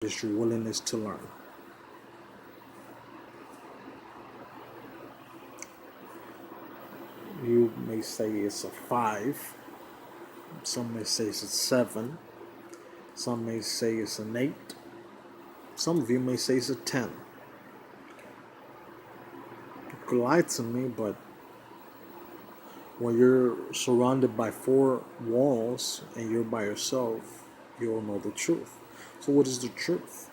is your willingness to learn. You may say it's a 5, some may say it's a 7, some may say it's an 8, some of you may say it's a 10. You could lie to me, but when you're surrounded by 4 walls and you're by yourself, you'll know the truth. So, what is the truth?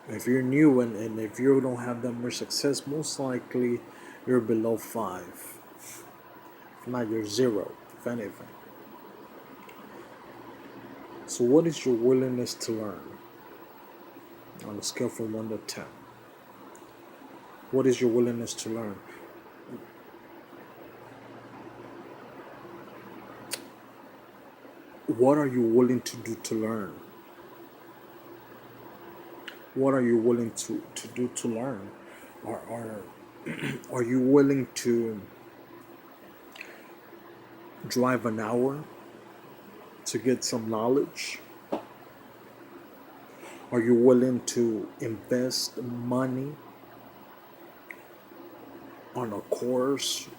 If you're new and if you don't have that much success, most likely you're below 5. If not, you're 0, if anything. So, what is your willingness to learn on a scale from 1 to 10? What is your willingness to learn? What are you willing to do to learn? What are you willing to do to learn? Are you willing to drive an hour to get some knowledge? Are you willing to invest money on a course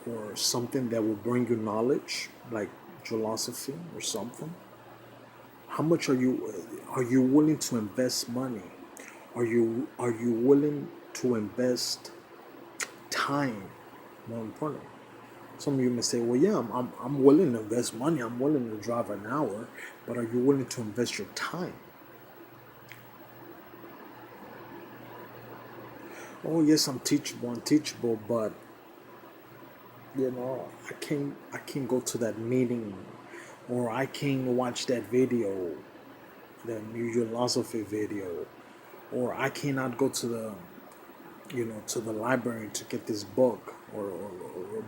or something that will bring you knowledge, like philosophy or something? How much are you willing to invest money? Are you willing to invest time? More important. Some of you may say, well, yeah, I'm willing to invest money. I'm willing to drive an hour, but are you willing to invest your time? Oh, yes, I'm teachable, but I can't go to that meeting, or I can't watch that video, the new philosophy video, or I cannot go to the library to get this book, or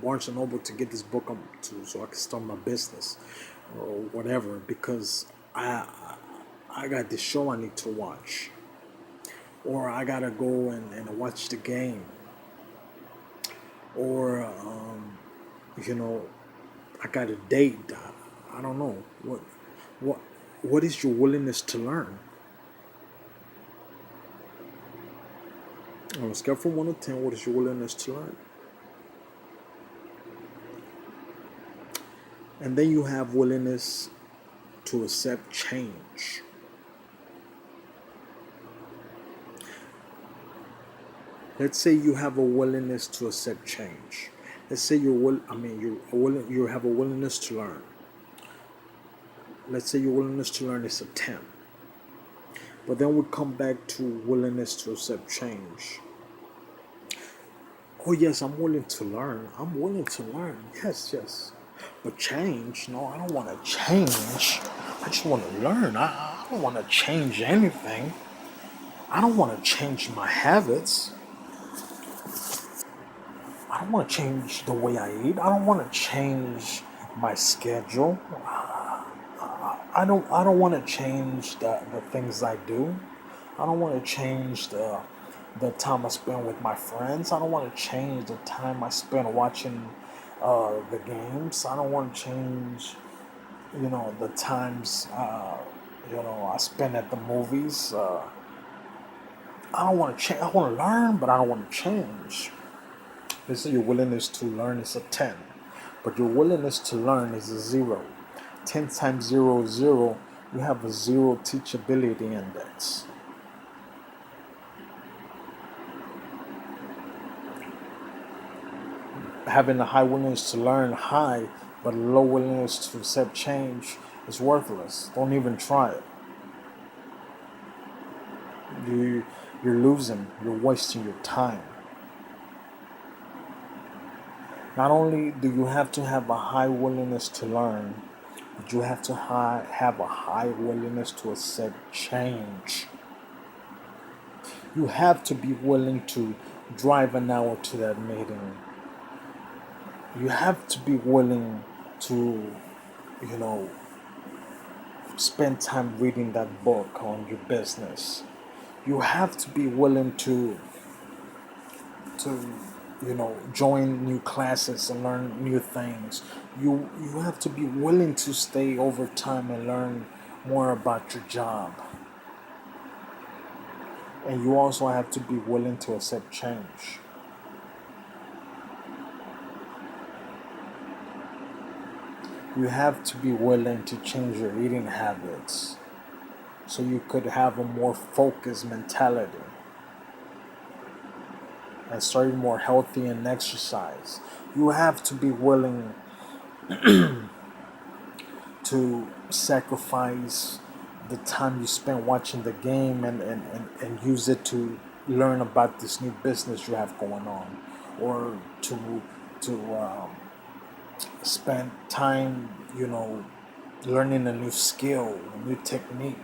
Barnes and Noble to get this book so I can start my business, or whatever, because I got this show I need to watch, or I gotta go and watch the game, or you know I got a date. I don't know what what is your willingness to learn on a scale from 1 to 10. What is your willingness to learn? And then you have willingness to accept change. Let's say you have a willingness to accept change. Let's say you have a willingness to learn. Let's say your willingness to learn is a 10. But then we come back to willingness to accept change. Oh yes, I'm willing to learn. I'm willing to learn. Yes, yes. But change? No, I don't want to change. I just want to learn. I don't want to change anything. I don't want to change my habits. I don't want to change the way I eat. I don't want to change my schedule. I don't want to change the things I do. I don't want to change the time I spend with my friends. I don't want to change the time I spend watching the games. I don't want to change, the times I spend at the movies. I don't want to change. I want to learn, but I don't want to change. They say your willingness to learn is a 10, but your willingness to learn is a 0. 10 times 0 is 0. You have a 0 teachability index. Having a high willingness to learn high, but a low willingness to accept change is worthless. Don't even try it. You're losing. You're wasting your time. Not only do you have to have a high willingness to learn, but you have to have a high willingness to accept change. You have to be willing to drive an hour to that meeting. You have to be willing to, you know, spend time reading that book on your business. You have to be willing to join new classes and learn new things. You have to be willing to stay over time and learn more about your job. And you also have to be willing to accept change. You have to be willing to change your eating habits so you could have a more focused mentality and start more healthy and exercise. You have to be willing to sacrifice the time you spend watching the game and use it to learn about this new business you have going on, or to spend time, learning a new skill, a new technique.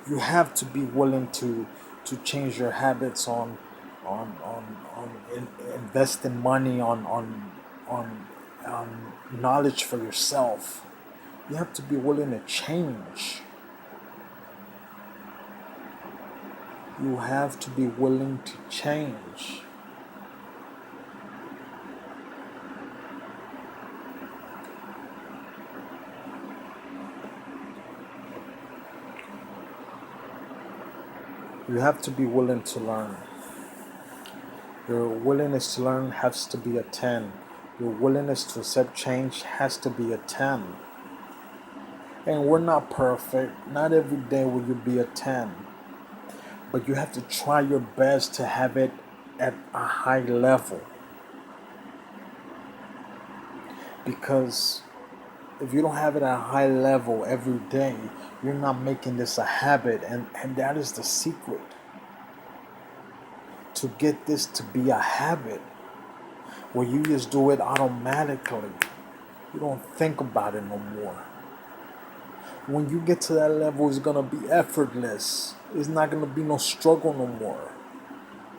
You have to be willing to change your habits on investing money on knowledge for yourself. You have to be willing to change. You have to be willing to change. You have to be willing to learn. Your willingness to learn has to be a 10. Your willingness to accept change has to be a 10. And we're not perfect. Not every day will you be a 10. But you have to try your best to have it at a high level. Because if you don't have it at a high level every day, you're not making this a habit. And that is the secret. To get this to be a habit where you just do it automatically. You don't think about it no more. When you get to that level, it's gonna be effortless. It's not gonna be no struggle no more.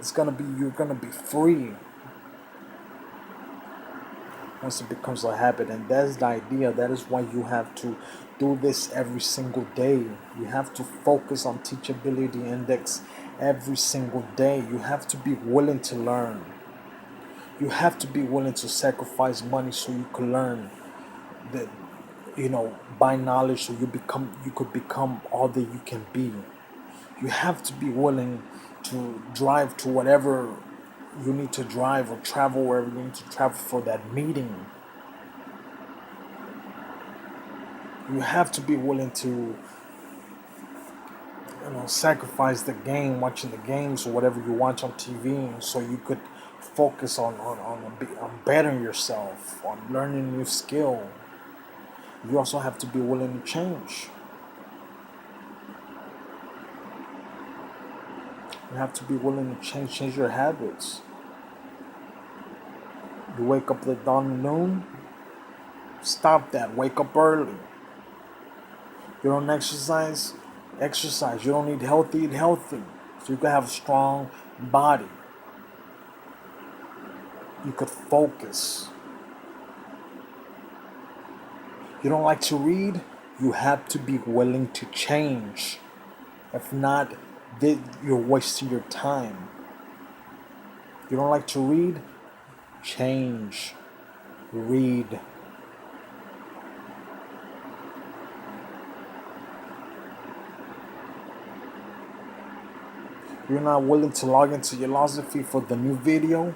You're gonna be free once it becomes a habit. And that's the idea. That is why you have to do this every single day. You have to focus on Teachability Index every single day. You have to be willing to learn. You have to be willing to sacrifice money so you can learn that, buy knowledge so you could become all that you can be. You have to be willing to drive to whatever you need to drive or travel wherever you need to travel for that meeting. You have to be willing to sacrifice the game, watching the games or whatever you watch on TV, so you could focus on bettering yourself, on learning a new skill. You also have to be willing to change. You have to be willing to change your habits. You wake up at the dawn of noon, stop that. Wake up early. You don't exercise, exercise. You don't eat healthy, eat healthy. So you can have a strong body. You could focus. You don't like to read, you have to be willing to change. If not, you're wasting your time. You don't like to read, change. Read. You're not willing to log into your philosophy for the new video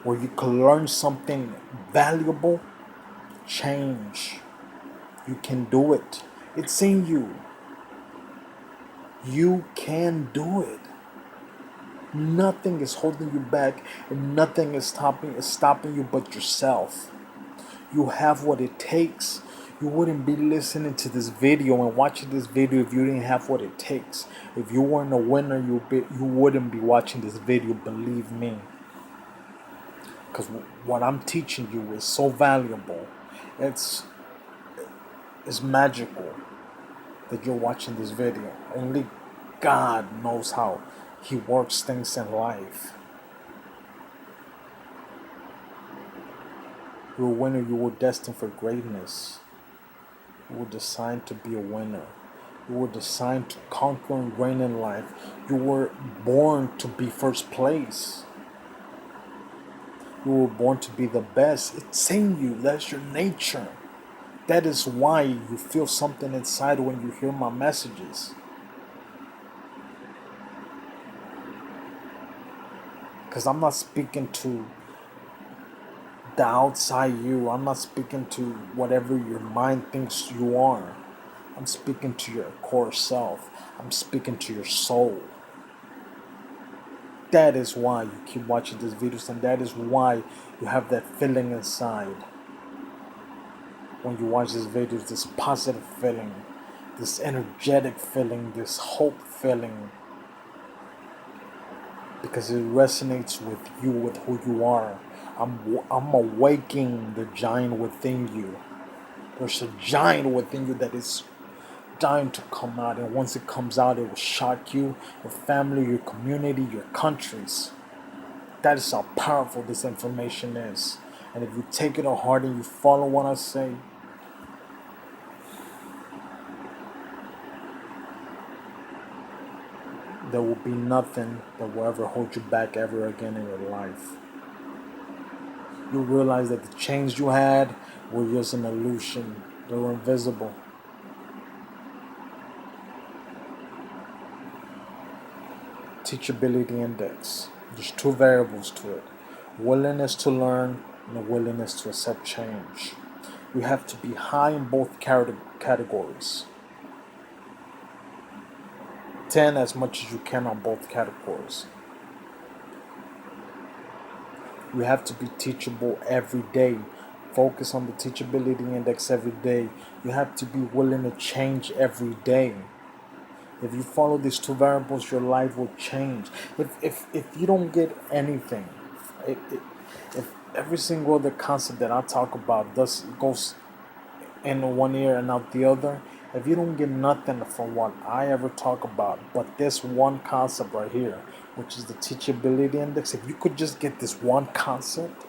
where you can learn something valuable, change. You can do it. It's in you. You can do it. Nothing is holding you back, and nothing is stopping you but yourself. You have what it takes. You wouldn't be listening to this video and watching this video if you didn't have what it takes. If you weren't a winner, you wouldn't be watching this video, believe me. Because what I'm teaching you is so valuable. It's magical that you're watching this video. Only God knows how He works things in life. You're a winner. You were destined for greatness. You were designed to be a winner. You were designed to conquer and reign in life. You were born to be first place. You were born to be the best. It's in you. That's your nature. That is why you feel something inside when you hear my messages. Because I'm not speaking to the outside you. I'm not speaking to whatever your mind thinks you are. I'm speaking to your core self. I'm speaking to your soul. That is why you keep watching these videos, and that is why you have that feeling inside when you watch these videos, this positive feeling, this energetic feeling, this hope feeling, because it resonates with you, with who you are. I'm awakening the giant within you. There's a giant within you that is dying to come out, and once it comes out, it will shock you, your family, your community, your countries. That is how powerful this information is. And if you take it to heart and you follow what I say, there will be nothing that will ever hold you back ever again in your life. You realize that the chains you had were just an illusion. They were invisible. Teachability Index. There's two variables to it: willingness to learn and a willingness to accept change. You have to be high in both categories. 10 as much as you can on both categories. You have to be teachable every day. Focus on the teachability index every day. You have to be willing to change every day. If you follow these two variables, your life will change. If you don't get anything, if every single other concept that I talk about goes in one ear and out the other, if you don't get nothing from what I ever talk about, but this one concept right here, which is the teachability index, if you could just get this one concept,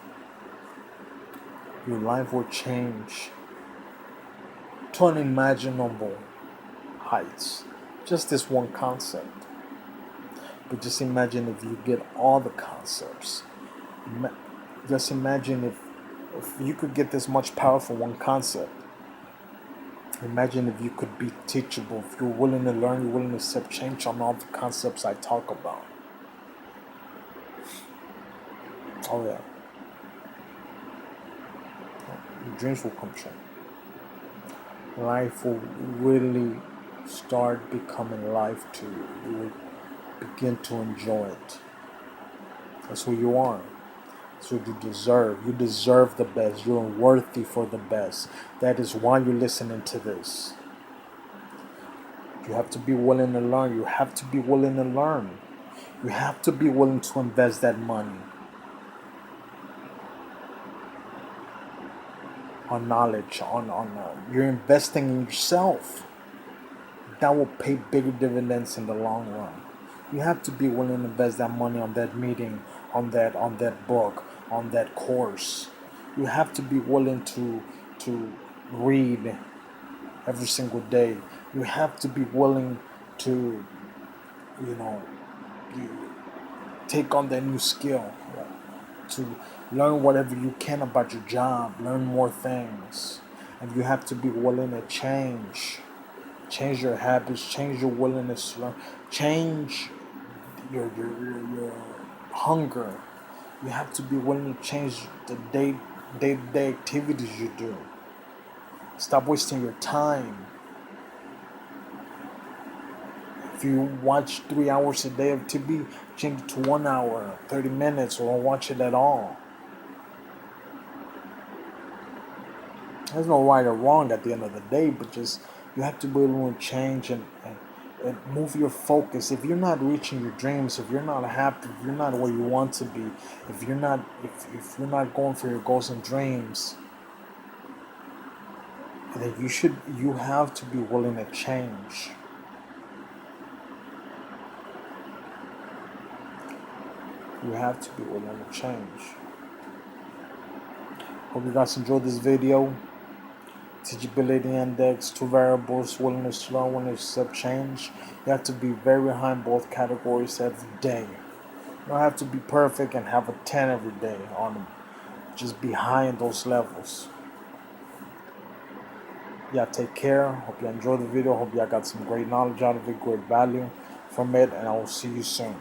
your life will change to unimaginable heights. Just this one concept. But just imagine if you get all the concepts. Just imagine if you could get this much power from one concept. Imagine if you could be teachable, if you're willing to learn, you're willing to accept change on all the concepts I talk about. Oh yeah. Your dreams will come true. Life will really start becoming life to you. You will begin to enjoy it. That's who you are. That's what you deserve. You deserve the best. You're worthy for the best. That is why you're listening to this. You have to be willing to learn. You have to be willing to learn. You have to be willing to invest that money on knowledge, you're investing in yourself. That will pay bigger dividends in the long run. You have to be willing to invest that money on that meeting, on that book, on that course. You have to be willing to read every single day. You have to be willing to, you know, you take on that new skill, to learn whatever you can about your job, learn more things. And you have to be willing to change your habits, change your willingness to learn, change your hunger. You have to be willing to change the day-to-day activities you do. Stop wasting your time. If you watch 3 hours a day of TV, change it to 1 hour, 30 minutes, or don't watch it at all. There's no right or wrong at the end of the day, but just you have to be able to change and move your focus. If you're not reaching your dreams, if you're not happy, if you're not where you want to be, if you're not going for your goals and dreams, then you have to be willing to change. You have to be willing to change. Hope you guys enjoyed this video. Teachability index, two variables, willingness to learn, willingness to accept change. You have to be very high in both categories every day. You don't have to be perfect and have a 10 every day on them. just behind those levels. Yeah, take care. Hope you enjoyed the video. Hope y'all got some great knowledge out of it, great value from it, and I will see you soon.